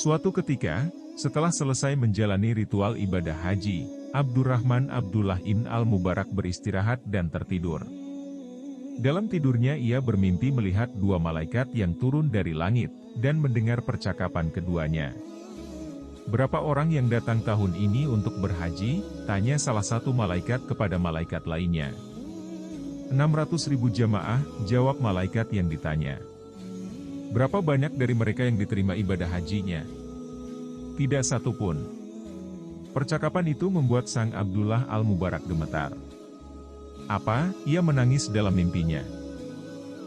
Suatu ketika, setelah selesai menjalani ritual ibadah haji, Abdurrahman Abdullah ibn al-Mubarak beristirahat dan tertidur. Dalam tidurnya ia bermimpi melihat dua malaikat yang turun dari langit, dan mendengar percakapan keduanya. "Berapa orang yang datang tahun ini untuk berhaji?" tanya salah satu malaikat kepada malaikat lainnya. 600.000 jamaah, jawab malaikat yang ditanya. "Berapa banyak dari mereka yang diterima ibadah hajinya?" "Tidak satu pun." Percakapan itu membuat sang Abdullah al-Mubarak gemetar. Apa? Ia menangis dalam mimpinya.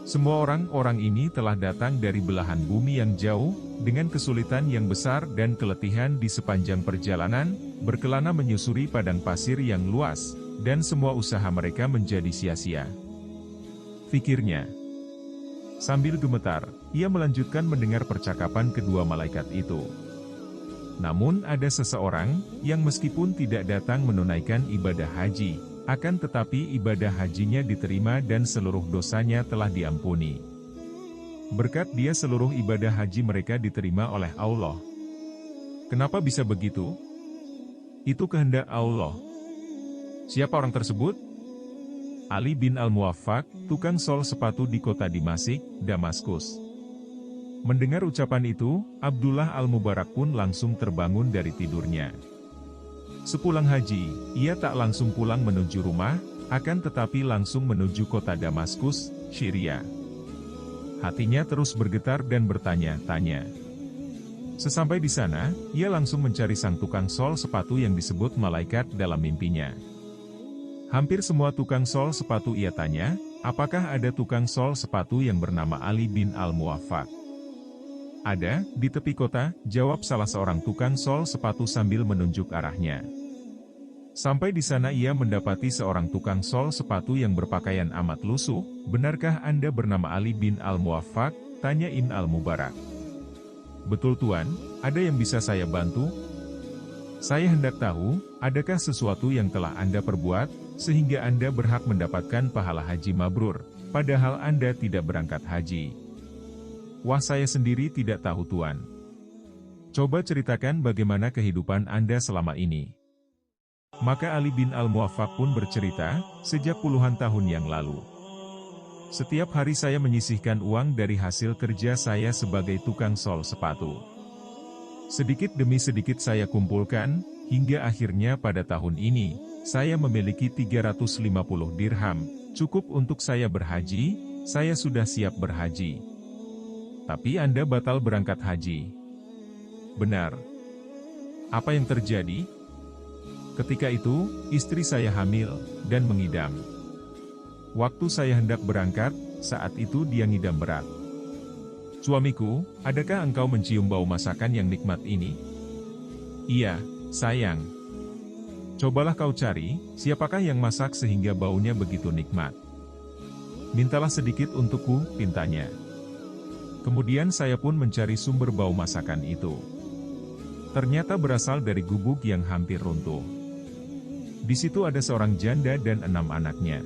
Semua orang-orang ini telah datang dari belahan bumi yang jauh, dengan kesulitan yang besar dan keletihan di sepanjang perjalanan, berkelana menyusuri padang pasir yang luas, dan semua usaha mereka menjadi sia-sia. Pikirnya. Sambil gemetar, ia melanjutkan mendengar percakapan kedua malaikat itu. Namun ada seseorang, yang meskipun tidak datang menunaikan ibadah haji, akan tetapi ibadah hajinya diterima dan seluruh dosanya telah diampuni. Berkat dia seluruh ibadah haji mereka diterima oleh Allah. Kenapa bisa begitu? Itu kehendak Allah. Siapa orang tersebut? Ali bin al-Muwaffaq, tukang sol sepatu di kota Damasik, Damaskus. Mendengar ucapan itu, Abdullah al-Mubarak pun langsung terbangun dari tidurnya. Sepulang haji, ia tak langsung pulang menuju rumah, akan tetapi langsung menuju kota Damaskus, Syria. Hatinya terus bergetar dan bertanya-tanya. Sesampai di sana, ia langsung mencari sang tukang sol sepatu yang disebut malaikat dalam mimpinya. Hampir semua tukang sol sepatu ia tanya, apakah ada tukang sol sepatu yang bernama Ali bin al-Muwaffaq? Ada, di tepi kota, jawab salah seorang tukang sol sepatu sambil menunjuk arahnya. Sampai di sana ia mendapati seorang tukang sol sepatu yang berpakaian amat lusuh. Benarkah Anda bernama Ali bin al-Muwaffaq? Tanya Ibn al-Mubarak. Betul Tuan, ada yang bisa saya bantu? Saya hendak tahu, adakah sesuatu yang telah Anda perbuat, sehingga Anda berhak mendapatkan pahala haji mabrur, padahal Anda tidak berangkat haji. Wah, saya sendiri tidak tahu Tuan. Coba ceritakan bagaimana kehidupan Anda selama ini. Maka Ali bin al-Muwaffaq pun bercerita, sejak puluhan tahun yang lalu. Setiap hari saya menyisihkan uang dari hasil kerja saya sebagai tukang sol sepatu. Sedikit demi sedikit saya kumpulkan, hingga akhirnya pada tahun ini, saya memiliki 350 dirham, cukup untuk saya berhaji, saya sudah siap berhaji. Tapi Anda batal berangkat haji. Benar. Apa yang terjadi? Ketika itu, istri saya hamil, dan mengidam. Waktu saya hendak berangkat, saat itu dia ngidam berat. Suamiku, adakah engkau mencium bau masakan yang nikmat ini? Iya, sayang. Cobalah kau cari, siapakah yang masak sehingga baunya begitu nikmat. Mintalah sedikit untukku, pintanya. Kemudian saya pun mencari sumber bau masakan itu. Ternyata berasal dari gubuk yang hampir runtuh. Di situ ada seorang janda dan 6 anaknya.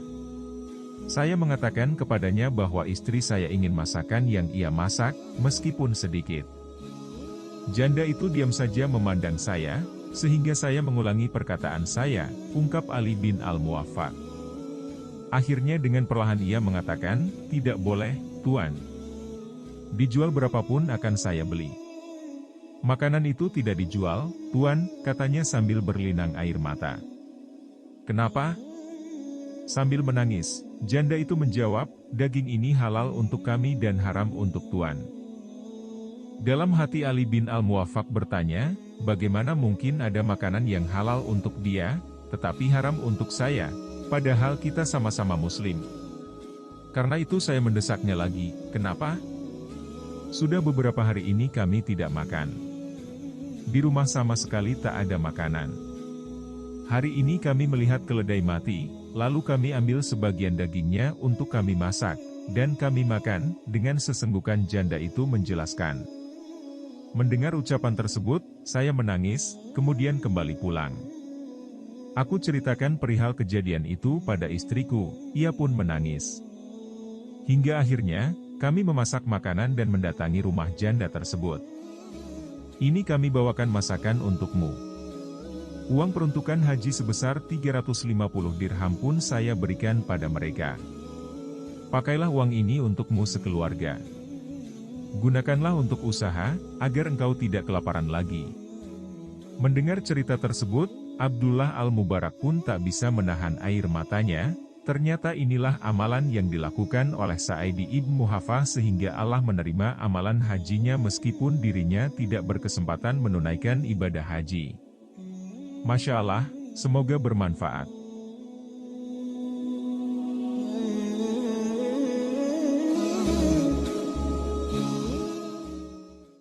Saya mengatakan kepadanya bahwa istri saya ingin masakan yang ia masak, meskipun sedikit. Janda itu diam saja memandang saya, sehingga saya mengulangi perkataan saya, ungkap Ali bin al-Muwaffaq. Akhirnya dengan perlahan ia mengatakan, tidak boleh, Tuan. Dijual berapapun akan saya beli. Makanan itu tidak dijual, Tuan, katanya sambil berlinang air mata. Kenapa? Sambil menangis, janda itu menjawab, daging ini halal untuk kami dan haram untuk Tuan. Dalam hati Ali bin al-Muwaffaq bertanya, bagaimana mungkin ada makanan yang halal untuk dia, tetapi haram untuk saya, padahal kita sama-sama muslim. Karena itu saya mendesaknya lagi, kenapa? Sudah beberapa hari ini kami tidak makan. Di rumah sama sekali tak ada makanan. Hari ini kami melihat keledai mati, lalu kami ambil sebagian dagingnya untuk kami masak, dan kami makan, dengan sesenggukan janda itu menjelaskan. Mendengar ucapan tersebut, saya menangis, kemudian kembali pulang. Aku ceritakan perihal kejadian itu pada istriku, ia pun menangis. Hingga akhirnya, kami memasak makanan dan mendatangi rumah janda tersebut. Ini kami bawakan masakan untukmu. Uang peruntukan haji sebesar 350 dirham pun saya berikan pada mereka. Pakailah uang ini untukmu sekeluarga. Gunakanlah untuk usaha, agar engkau tidak kelaparan lagi. Mendengar cerita tersebut, Abdullah Al-Mubarak pun tak bisa menahan air matanya. Ternyata inilah amalan yang dilakukan oleh Sa'idi ibn Muhafah sehingga Allah menerima amalan hajinya meskipun dirinya tidak berkesempatan menunaikan ibadah haji. Masya Allah, semoga bermanfaat.